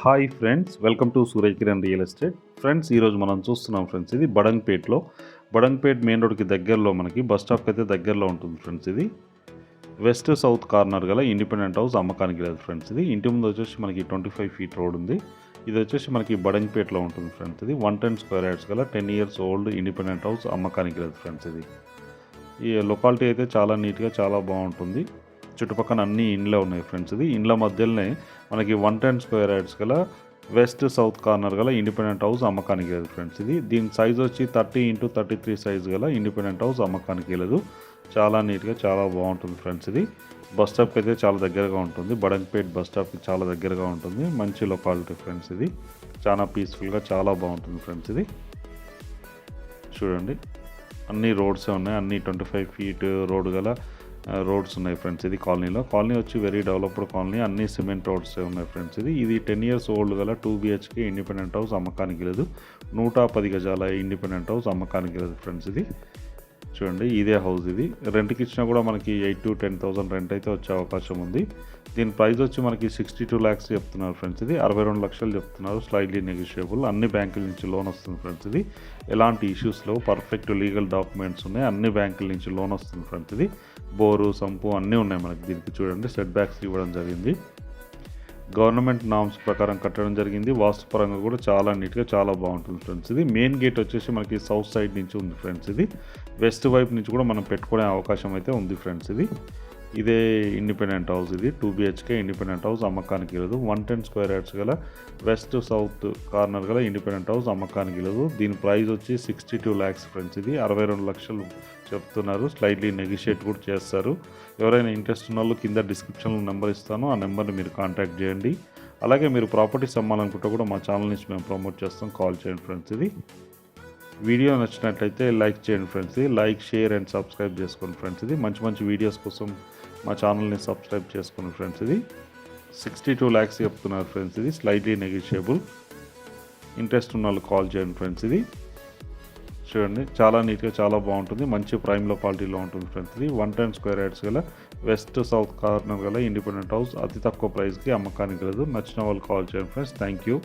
Hi friends, welcome to Suraj Kiran real estate. Friends, ఈరోజు మనం చూస్తున్నాం ఫ్రెండ్స్, ఇది బడంగ్పేట్ మెయిన్ రోడ్కి దగ్గరలో మనకి బస్ స్టాప్కి అయితే దగ్గరలో ఉంటుంది ఫ్రెండ్స్. ఇది వెస్ట్ సౌత్ కార్నర్ గల ఇండిపెండెంట్ హౌస్ అమ్మకానికి లేదు ఫ్రెండ్స్. ఇది ఇంటి ముందు వచ్చేసి మనకి 25 ఫీట్ రోడ్ ఉంది. ఇది వచ్చేసి మనకి బడంగ్పేట్లో ఉంటుంది ఫ్రెండ్స్. ఇది 110 స్క్వేర్ యార్డ్స్ గల 10 ఇయర్స్ ఓల్డ్ ఇండిపెండెంట్ హౌస్ అమ్మకానికి లేదు ఫ్రెండ్స్. ఇది ఈ లొకాలిటీ అయితే చాలా నీట్గా చాలా బాగుంటుంది. చుట్టుపక్కల అన్ని ఇండ్లే ఉన్నాయి ఫ్రెండ్స్. ఇది ఇండ్ల మధ్యలోనే మనకి 110 స్క్వేర్ యార్డ్స్ గల వెస్ట్ సౌత్ కార్నర్ గల ఇండిపెండెంట్ హౌస్ అమ్మకానికి లేదు ఫ్రెండ్స్. ఇది దీని సైజ్ వచ్చి 30x33 సైజ్ గల ఇండిపెండెంట్ హౌస్ అమ్మకానికి లేదు. చాలా నీట్గా చాలా బాగుంటుంది ఫ్రెండ్స్. ఇది బస్ స్టాప్కి అయితే చాలా దగ్గరగా ఉంటుంది. బడంగ్పేట్ బస్ స్టాప్కి చాలా దగ్గరగా ఉంటుంది. మంచి లొకాలిటీ ఫ్రెండ్స్. ఇది చాలా పీస్ఫుల్గా చాలా బాగుంటుంది ఫ్రెండ్స్. ఇది చూడండి, అన్ని రోడ్సే ఉన్నాయి. అన్ని 25 ఫీట్ రోడ్ గల రోడ్స్ ఉన్నాయి ఫ్రెండ్స్. ఇది కాలనీ వచ్చి వెరీ డెవలప్డ్ కాలనీ. అన్ని సిమెంట్ రోడ్సే ఉన్నాయి ఫ్రెండ్స్. ఇది 10 ఇయర్స్ ఓల్డ్ గల 2 BHK ఇండిపెండెంట్ హౌస్ అమ్మకానికి లేదు. 110 గజాల ఇండిపెండెంట్ హౌస్ అమ్మకానికి లేదు ఫ్రెండ్స్. ఇది చూడండి, ఇదే హౌస్. ఇది రెంట్కి ఇచ్చినా కూడా మనకి 8 to 10,000 రెంట్ అయితే వచ్చే అవకాశం ఉంది. దీని ప్రైస్ వచ్చి మనకి 62 lakhs చెప్తున్నారు ఫ్రెండ్స్. ఇది 62 లక్షలు చెప్తున్నారు. Slightly negotiable. అన్ని బ్యాంకుల నుంచి లోన్ వస్తుంది ఫ్రెండ్స్. ఇది ఎలాంటి ఇష్యూస్ లేవు. పర్ఫెక్ట్ లీగల్ డాక్యుమెంట్స్ ఉన్నాయి. అన్ని బ్యాంకుల నుంచి లోన్ వస్తుంది ఫ్రెండ్స్. ఇది బోరు సంపు అన్నీ ఉన్నాయి మనకి. దీనికి చూడండి, సెట్ బ్యాక్స్ ఇవ్వడం జరిగింది. గవర్నమెంట్ నామ్స్ ప్రకారం కట్టడం జరిగింది. వాస్తుపరంగా కూడా చాలా నీట్గా చాలా బాగుంటుంది ఫ్రెండ్స్. ఇది మెయిన్ గేట్ వచ్చేసి మనకి సౌత్ సైడ్ నుంచి ఉంది ఫ్రెండ్స్. ఇది వెస్ట్ వైపు నుంచి కూడా మనం పెట్టుకునే అవకాశం అయితే ఉంది ఫ్రెండ్స్. ఇదే ఇండిపెండెంట్ హౌస్. ఇది 2 BHK ఇండిపెండెంట్ హౌస్ అమ్మకానికి లేదు. 110 స్క్వేర్ యార్డ్స్ గల వెస్ట్ సౌత్ కార్నర్ గల ఇండిపెండెంట్ హౌస్ అమ్మకానికి లేదు. దీని ప్రైస్ వచ్చి 62 lakhs ఫ్రెండ్స్. ఇది 62 లక్షలు చెప్తున్నారు. స్లైట్లీ నెగోషియేట్ కూడా చేస్తారు. ఎవరైనా ఇంట్రెస్ట్ ఉన్న వాళ్ళు కింద డిస్క్రిప్షన్లో నెంబర్ ఇస్తాను. ఆ నెంబర్ని మీరు కాంటాక్ట్ చేయండి. అలాగే మీరు ప్రాపర్టీస్ అమ్మాలనుకుంటే కూడా మా ఛానల్ నుంచి మేము ప్రమోట్ చేస్తాం. కాల్ చేయండి ఫ్రెండ్స్. ఇది వీడియో నచ్చినట్లయితే లైక్ చేయండి friends. Like, share and subscribe చేసుకోండి ఫ్రెండ్స్. ఇది మంచి వీడియోస్ కోసం మా ఛానల్ని సబ్స్క్రైబ్ చేసుకోండి ఫ్రెండ్స్. ఇది 62 lakhs చెప్తున్నారు ఫ్రెండ్స్. ఇది స్లైట్లీ నెగోషియబుల్. ఇంట్రెస్ట్ ఉన్న వాళ్ళు కాల్ చేయండి ఫ్రెండ్స్. ఇది చూడండి, చాలా నీట్గా చాలా బాగుంటుంది. మంచి ప్రైమ్ లొకాలిటీలో ఉంటుంది ఫ్రెండ్స్. ఇది 110 స్క్వేర్ యార్డ్స్ గల వెస్ట్ సౌత్ కార్నర్ గల ఇండిపెండెంట్ హౌస్ అతి తక్కువ ప్రైస్కి అమ్మకానికి లేదు. నచ్చిన వాళ్ళు కాల్ చేయండి ఫ్రెండ్స్. Thank you.